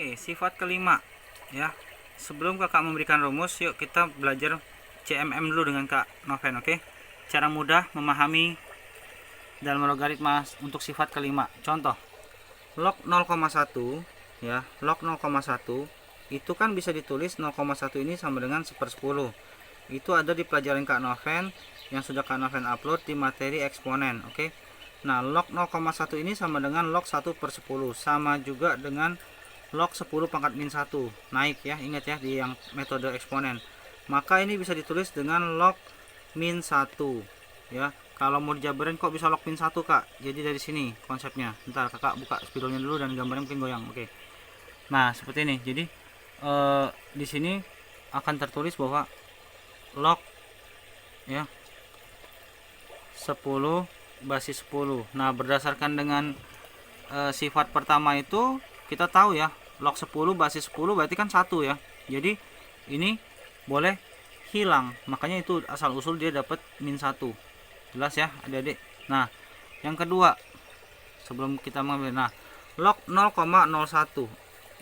Oke, sifat kelima ya. Sebelum kakak memberikan rumus, yuk kita belajar CMM dulu dengan Kak Noven. Oke, cara mudah memahami dalam logaritma untuk sifat kelima. Contoh, log 0,1 ya, log 0,1 itu kan bisa ditulis 0,1 ini sama dengan 1/10. Itu ada di pelajaran Kak Noven yang sudah Kak Noven upload di materi eksponen. Oke, nah log 0,1 ini sama dengan log 1/10, sama juga dengan log 10 pangkat min 1 naik ya, ingat ya di yang metode eksponen. Maka ini bisa ditulis dengan log min 1 ya. Kalau mau dijabarin kok bisa log min 1 Kak? Jadi dari sini konsepnya. Ntar kakak buka spidolnya dulu dan gambarnya mungkin goyang. Oke. Nah seperti ini. Jadi di sini akan tertulis bahwa log ya 10 basis 10. Nah berdasarkan dengan sifat pertama itu kita tahu ya, log 10 basis 10 berarti kan 1 ya. Jadi ini boleh hilang, makanya itu asal usul dia dapat min 1. Jelas ya adik-adik. Nah yang kedua, sebelum kita mengambil, nah log 0,01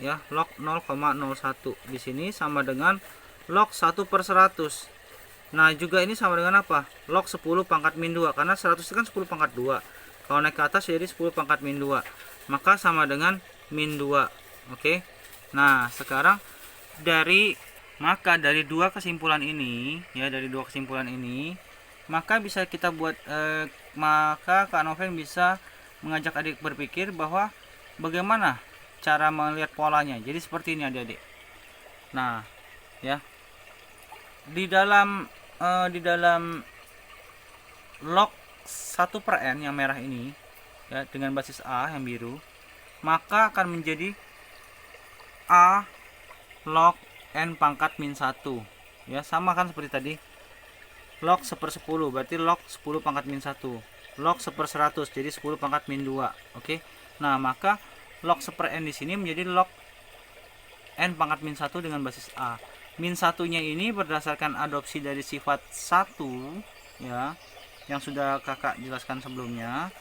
ya, log 0,01 di sini sama dengan log 1/100. Nah juga ini sama dengan apa? Log 10 pangkat min 2, karena 100 itu kan 10 pangkat 2. Kalau naik ke atas jadi 10 pangkat min 2, maka sama dengan min 2. Oke. Nah sekarang dari dua kesimpulan ini ya, dari dua kesimpulan ini maka bisa kita buat maka Kak Noven bisa mengajak adik berpikir bahwa bagaimana cara melihat polanya. Jadi seperti ini adik-adik. Nah ya, di dalam log 1/n yang merah ini ya, dengan basis A yang biru, maka akan menjadi A log n pangkat min 1 ya, sama kan seperti tadi. Log 1/10 berarti log 10 pangkat min 1, log 1/100 jadi 10 pangkat min 2. Oke. Nah maka log 1/n di sini menjadi log n pangkat min 1 dengan basis A. Min 1 nya ini berdasarkan adopsi dari sifat 1 ya, yang sudah kakak jelaskan sebelumnya.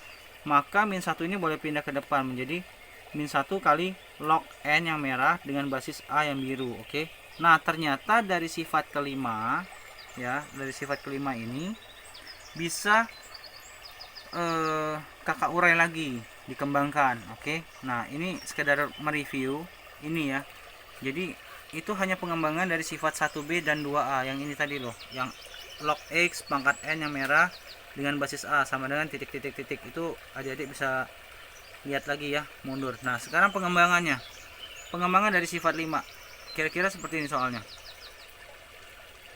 Maka min 1 ini boleh pindah ke depan menjadi min 1 kali log n yang merah dengan basis A yang biru. Oke. Nah ternyata dari sifat kelima ya, dari sifat kelima ini bisa kakak urai lagi, dikembangkan. Oke. Nah ini sekedar mereview ini ya. Jadi itu hanya pengembangan dari sifat 1B dan 2A yang ini tadi loh, yang log X pangkat n yang merah dengan basis A sama dengan titik-titik-titik. Itu adik-adik bisa lihat lagi ya, mundur. Nah sekarang pengembangannya, pengembangan dari sifat 5 kira-kira seperti ini soalnya.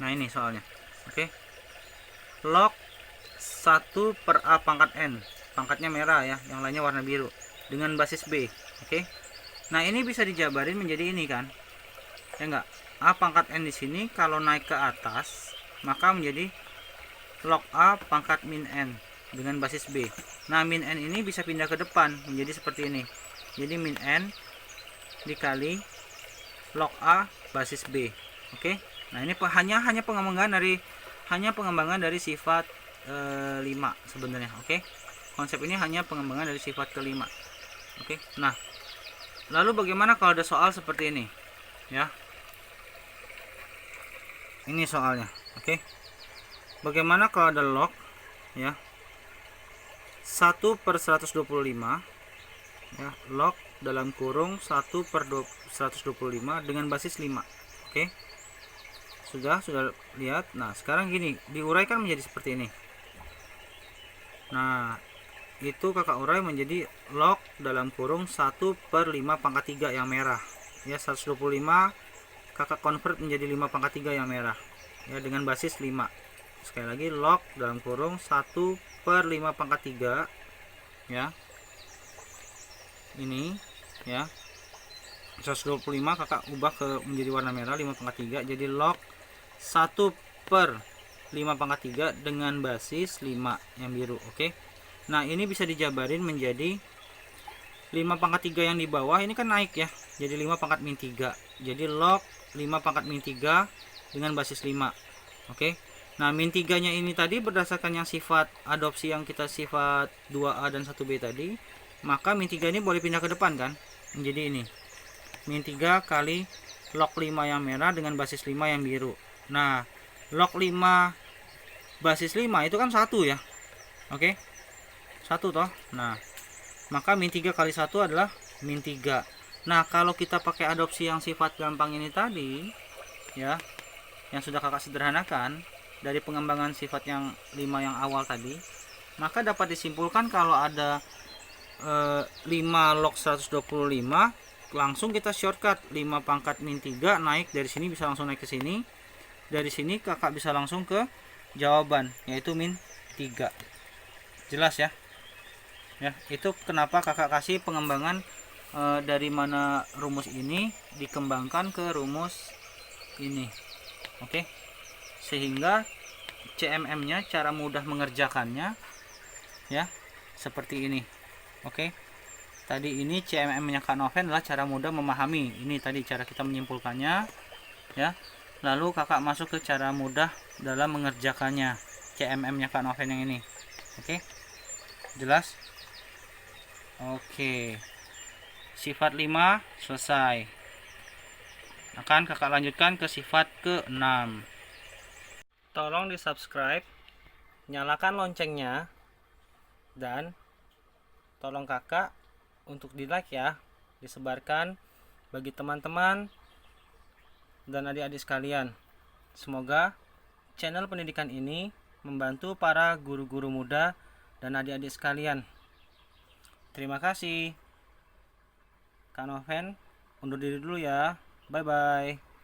Nah ini soalnya. Oke. Log 1/A pangkat n, pangkatnya merah ya, yang lainnya warna biru, dengan basis B. Oke. Nah ini bisa dijabarin menjadi ini kan ya, enggak, A pangkat n di sini kalau naik ke atas maka menjadi log A pangkat min n dengan basis B. Nah min n ini bisa pindah ke depan menjadi seperti ini. Jadi min n dikali log A basis B. Oke. Nah ini hanya pengembangan dari sifat 5 sebenarnya. Oke. Konsep ini hanya pengembangan dari sifat kelima. Oke. Nah lalu bagaimana kalau ada soal seperti ini ya? Ini soalnya. Oke. Bagaimana kalau ada log ya 1/125 ya, log dalam kurung 1/125 dengan basis 5. Oke. Sudah lihat. Nah sekarang gini, diuraikan menjadi seperti ini. Nah itu kakak urai menjadi log dalam kurung 1/5 pangkat 3 yang merah ya, 125 kakak convert menjadi 5 pangkat 3 yang merah ya, dengan basis 5. Sekali lagi, log dalam kurung 1/5 pangkat 3 ya, ini ya, 125 kakak ubah ke menjadi warna merah 5 pangkat 3, jadi log 1/5 pangkat 3 dengan basis 5 yang biru. Oke. Nah ini bisa dijabarin menjadi 5 pangkat 3 yang di bawah ini kan naik ya, jadi 5 pangkat min 3, jadi log 5 pangkat min 3 dengan basis 5. Oke. Nah min 3 nya ini tadi berdasarkan yang sifat adopsi yang kita sifat 2A dan 1B tadi, maka min 3 ini boleh pindah ke depan kan menjadi ini min 3 kali log 5 yang merah dengan basis 5 yang biru. Nah, log 5 basis 5 itu kan 1 ya. Oke. 1 toh. Nah, maka min 3 kali 1 adalah min 3. Nah, kalau kita pakai adopsi yang sifat gampang ini tadi ya, yang sudah kakak sederhanakan dari pengembangan sifat yang 5 yang awal tadi, maka dapat disimpulkan kalau ada 5 log 125, langsung kita shortcut 5 pangkat min 3 naik dari sini, bisa langsung naik ke sini. Dari sini kakak bisa langsung ke jawaban, yaitu min 3. Jelas ya? Ya, itu kenapa kakak kasih pengembangan dari mana rumus ini dikembangkan ke rumus ini. Oke. Sehingga CMM-nya, cara mudah mengerjakannya ya, seperti ini. Oke. Tadi ini CMM-nya Kak Noven adalah cara mudah memahami. Ini tadi cara kita menyimpulkannya ya. Lalu kakak masuk ke cara mudah dalam mengerjakannya, CMM-nya Kak Noven yang ini. Oke. Jelas? Oke. Sifat 5 selesai. Akan kakak lanjutkan ke sifat ke-6. Tolong di subscribe, nyalakan loncengnya, dan tolong kakak untuk di like ya, disebarkan bagi teman-teman dan adik-adik sekalian. Semoga channel pendidikan ini membantu para guru-guru muda dan adik-adik sekalian. Terima kasih. Kak Noven undur diri dulu ya. Bye bye.